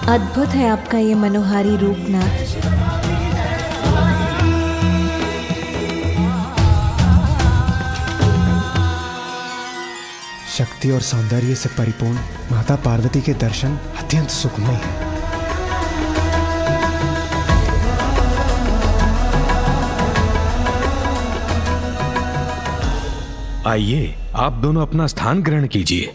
अद्भुत है आपका ये मनोहारी रूप नाथ। शक्ति और सौंदर्य से परिपूर्ण माता पार्वती के दर्शन अत्यंत सुखमय हैं। आइए, आप दोनों अपना स्थान ग्रहण कीजिए।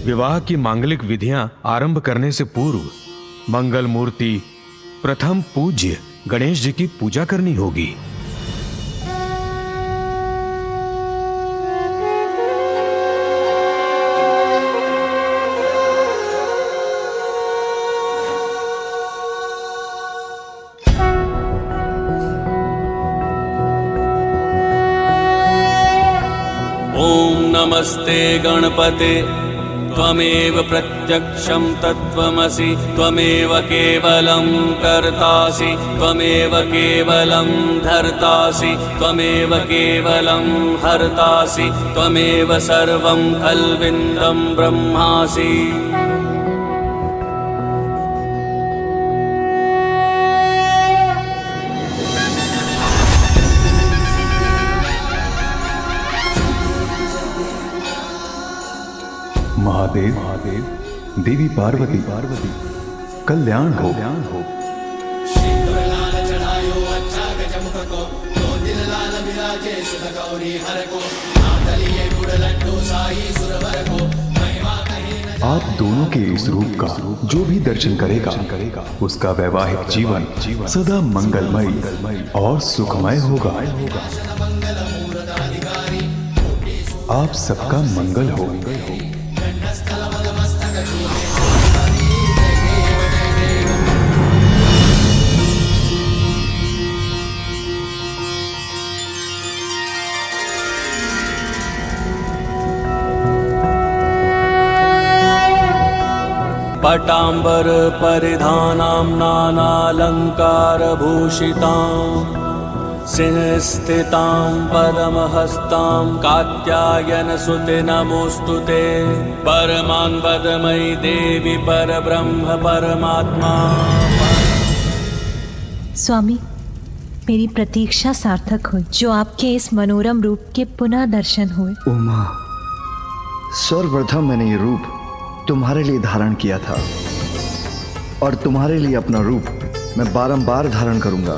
विवाह की मांगलिक विधियां आरंभ करने से पूर्व मंगल मूर्ति प्रथम पूज्य गणेश जी की पूजा करनी होगी। ओम नमस्ते गणपते त्वमेव प्रत्यक्षं तत्त्वमसि त्वमेव केवलं कर्तासि त्वमेव केवलं धर्तासि त्वमेव केवलं हर्तासि त्वमेव सर्वं खल्विन्दं ब्रह्मासि। महादेव देवी पार्वती कल्याण हो। आप दोनों के इस रूप का जो भी दर्शन करेगा उसका वैवाहिक जीवन सदा मंगलमय और सुखमय होगा। आप सबका मंगल हो। पटांबर परिधानां नानालंकार भूषितां सिंहस्थितां पद्महस्तां कात्यायन सुते नमोस्तुते। परमानंदमयी देवी परब्रह्म परमात्मा। स्वामी, मेरी प्रतीक्षा सार्थक हुई जो आपके इस मनोरम रूप के पुनः दर्शन हुए। उमा, सर्वप्रथम मैंने ये रूप तुम्हारे लिए धारण किया था और तुम्हारे लिए अपना रूप मैं बारंबार धारण करूंगा।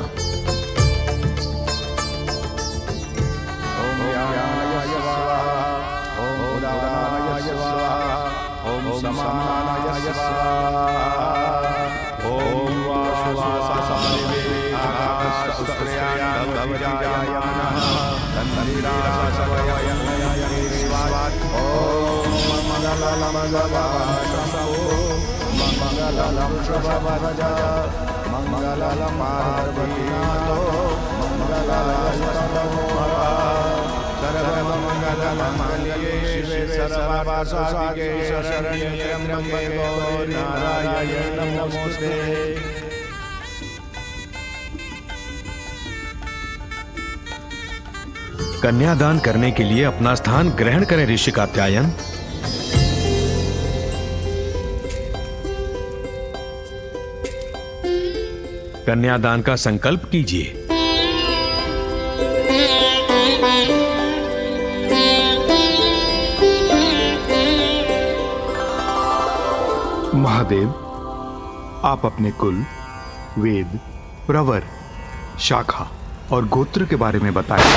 मंगलम शुभवरज मंगलम पार्वतीनाथो मंगलाय सर्वमंगलमांगल्ये शिवे सर्वार्थसाधिके शरण्ये त्र्यंबके गौरी नारायणे नमोस्तुते। कन्यादान करने के लिए अपना स्थान ग्रहण करें ऋषि कात्यायन। कन्यादान का संकल्प कीजिए। महादेव, आप अपने कुल, वेद, प्रवर, शाखा और गोत्र के बारे में बताएं।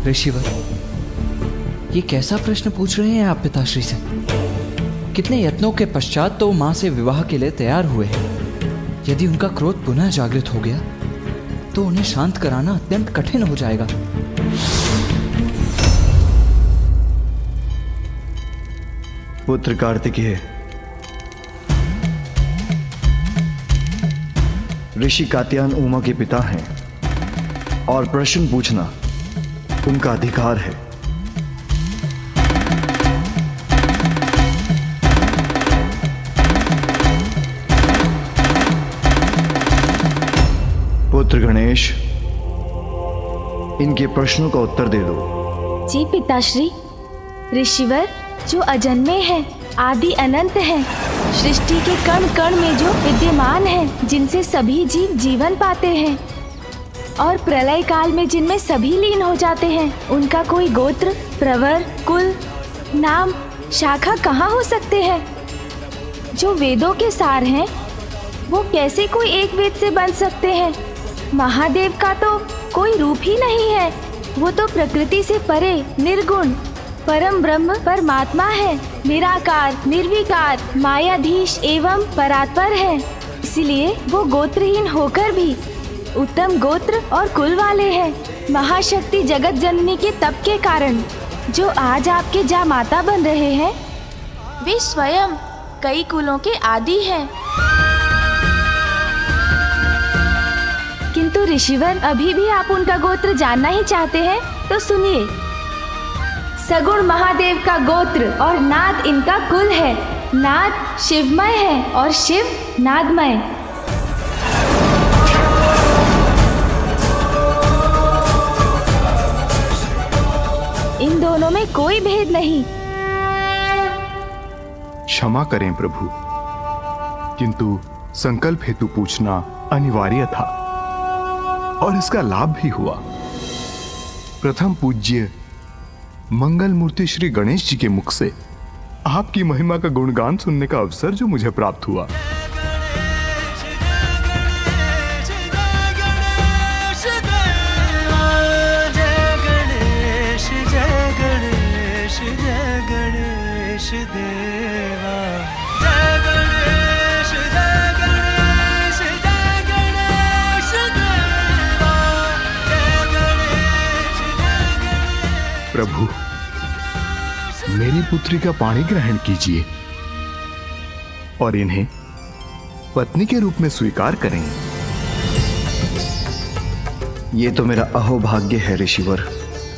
ऋषिवर, ये कैसा प्रश्न पूछ रहे हैं आप पिताश्री से? कितने यत्नों के पश्चात तो मां से विवाह के लिए तैयार हुए हैं। यदि उनका क्रोध पुनः जागृत हो गया तो उन्हें शांत कराना अत्यंत कठिन हो जाएगा। पुत्र कार्तिकेय, ऋषि कात्यायन उमा के पिता हैं और प्रश्न पूछना उनका अधिकार है। पुत्र गणेश, इनके प्रश्नों का उत्तर दे दो। जी पिताश्री। ऋषिवर, जो अजन्मे हैं, आदि अनंत हैं, सृष्टि के कण कण में जो विद्यमान हैं, जिनसे सभी जीव जीवन पाते हैं और प्रलय काल में जिनमें सभी लीन हो जाते हैं, उनका कोई गोत्र, प्रवर, कुल, नाम, शाखा कहाँ हो सकते हैं? जो वेदों के सार हैं, वो कैसे कोई एक वेद से बन सकते हैं? महादेव का तो कोई रूप ही नहीं है। वो तो प्रकृति से परे, निर्गुण, परम ब्रह्म परमात्मा है, निराकार, निर्विकार, मायाधीश एवं परात्पर है। इसलिए वो गोत्रहीन होकर भी उत्तम गोत्र और कुल वाले हैं। महाशक्ति जगत जननी के तप के कारण जो आज आपके जामाता बन रहे हैं, वे स्वयं कई कुलों के आदि हैं। किंतु ऋषिवर, अभी भी आप उनका गोत्र जानना ही चाहते हैं तो सुनिए। सगुण महादेव का गोत्र और नाद इनका कुल है। नाद शिवमय है और शिव नादमय। इन दोनों में कोई भेद नहीं। क्षमा करें प्रभु, किंतु संकल्प हेतु पूछना अनिवार्य था और इसका लाभ भी हुआ। प्रथम पूज्य मंगल मूर्ति श्री गणेश जी के मुख से आपकी महिमा का गुणगान सुनने का अवसर जो मुझे प्राप्त हुआ। प्रभु, मेरी पुत्री का पाणी ग्रहण कीजिए और इन्हें पत्नी के रूप में स्वीकार करें। ये तो मेरा अहोभाग्य है ऋषिवर।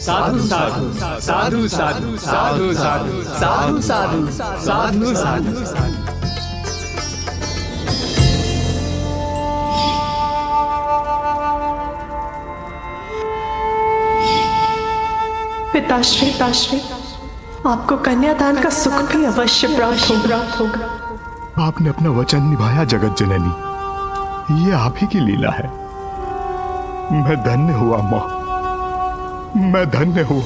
साधु साधु साधु साधु साधु साधु साधु साधु साधु साधु साधु। पिताश्री, आपको कन्यादान का सुख भी अवश्य प्राप्त होगा। आपने अपना वचन निभाया जगत जननी, ये आप ही की लीला है। मैं धन्य हुआ माँ, मैं धन्य हुआ।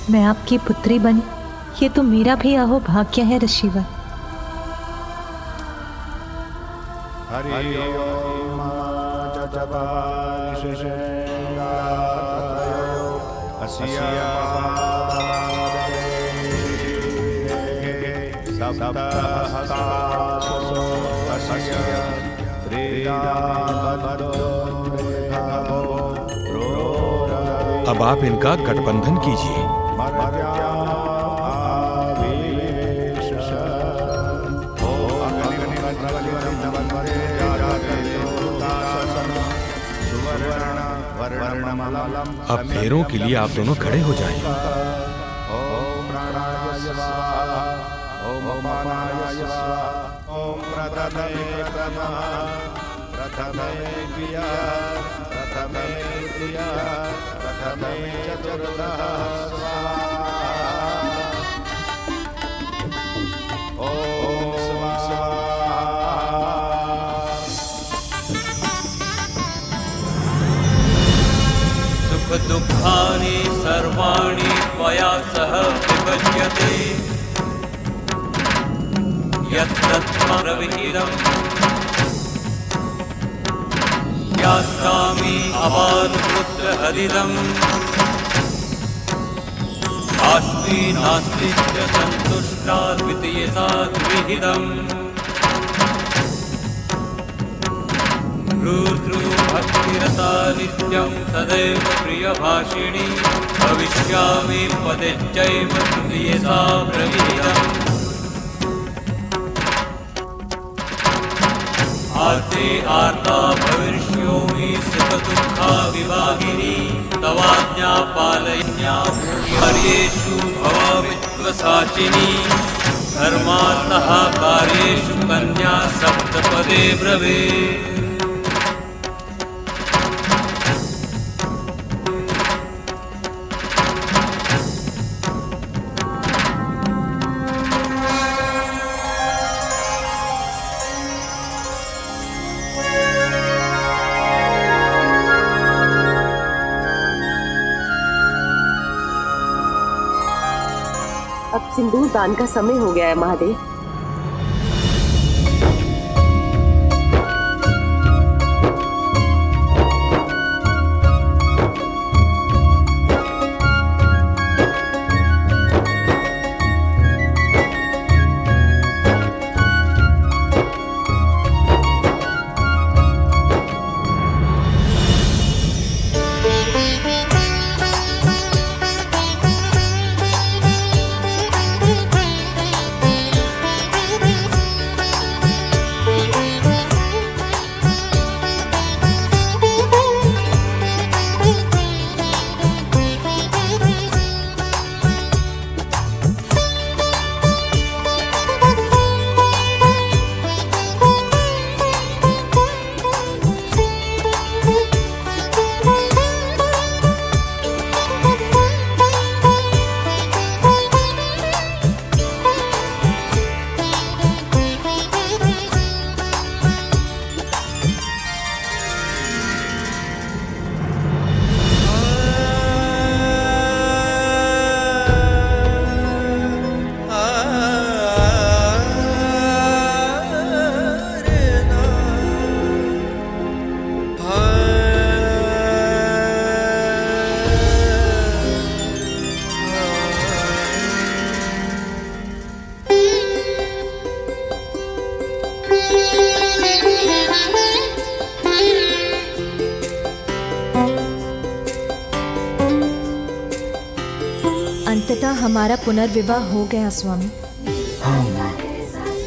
मैं आपकी पुत्री बनी, ये तो मेरा भी अहोभाग्य है ऋषिवर। हरि ओम अब आप इनका गठबंधन कीजिए। अब फेरों के लिए आप दोनों खड़े हो जाएं। ओम प्राणाय स्वाहा, ओम अपानाय स्वाहा, ओम प्रथमे प्रथमः, प्रथमे द्वितीयः, प्रथमे तृतीयः, प्रथमे चतुर्थः स्वाहा। ओम स्वाहा। सुख दुःखानि सर्वाणि त्वया सह विभज्यते, यत्तत्त्वरविहितम् यास्यामि अपारपुत्रहरिदम् अस्मि नास्ति च सन्तुष्टा द्वितीयसा विहितम् रुद्रु भक्तिरता नित्यं सदैव प्रियभाषिणी भविष्यामि पदेच्चैव तृतीयसा प्रविहितम् आर्ते आर्ता भविष्योमि सुखदुःखा विभागिनी तवाज्ञा पालयन्या कार्येषु भवामित्वसाचिनी धर्मार्थः कार्येषु कन्या सप्तपदे ब्रवीत् अब सिंदूर दान का समय हो गया है महादेव। अंततः हमारा पुनर्विवाह हो गया स्वामी। हाँ माँ,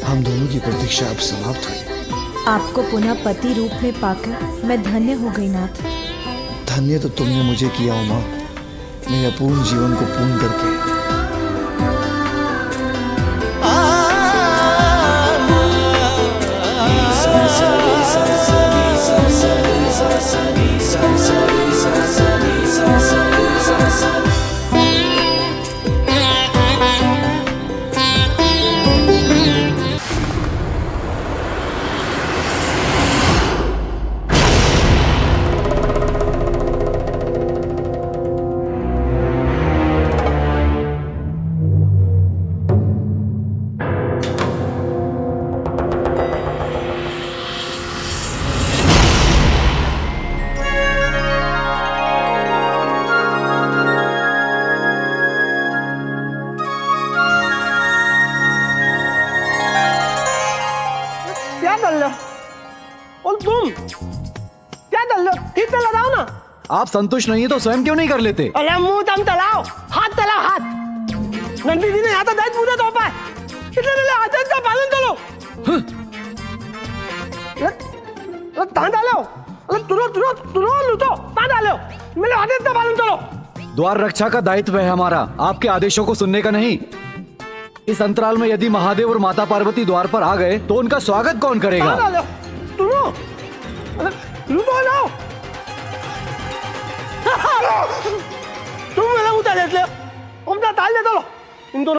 हम दोनों की प्रतीक्षा अब समाप्त हुई। आपको पुनः पति रूप में पाकर मैं धन्य हो गई नाथ। धन्य तो तुमने मुझे किया हो माँ, मेरे अपूर्ण जीवन को पूर्ण करके। क्या कर रहे हो? और तुम क्या कर रहे हो? ठीक से लगाओ ना। आप संतुष्ट नहीं है तो स्वयं क्यों नहीं कर लेते? अरे मुंह दम तलाओ, हाथ तलाओ, हाथ। नंदी जी ने यहाँ तो दायित्व पूरे तो पाए, इसलिए मेरे आदेश का पालन करो। अरे तां डालो, अरे तुरो लूटो, तां डालो, मेरे आदेश का पालन करो। द्वार रक्षा का दायित्व है हमारा, आपके आदेशों को सुनने का नहीं। इस अंतराल में यदि महादेव और माता पार्वती द्वार पर आ गए तो उनका स्वागत कौन करेगा? तुम मेरा उतार ले, उनका ताल दे दो इन दोनों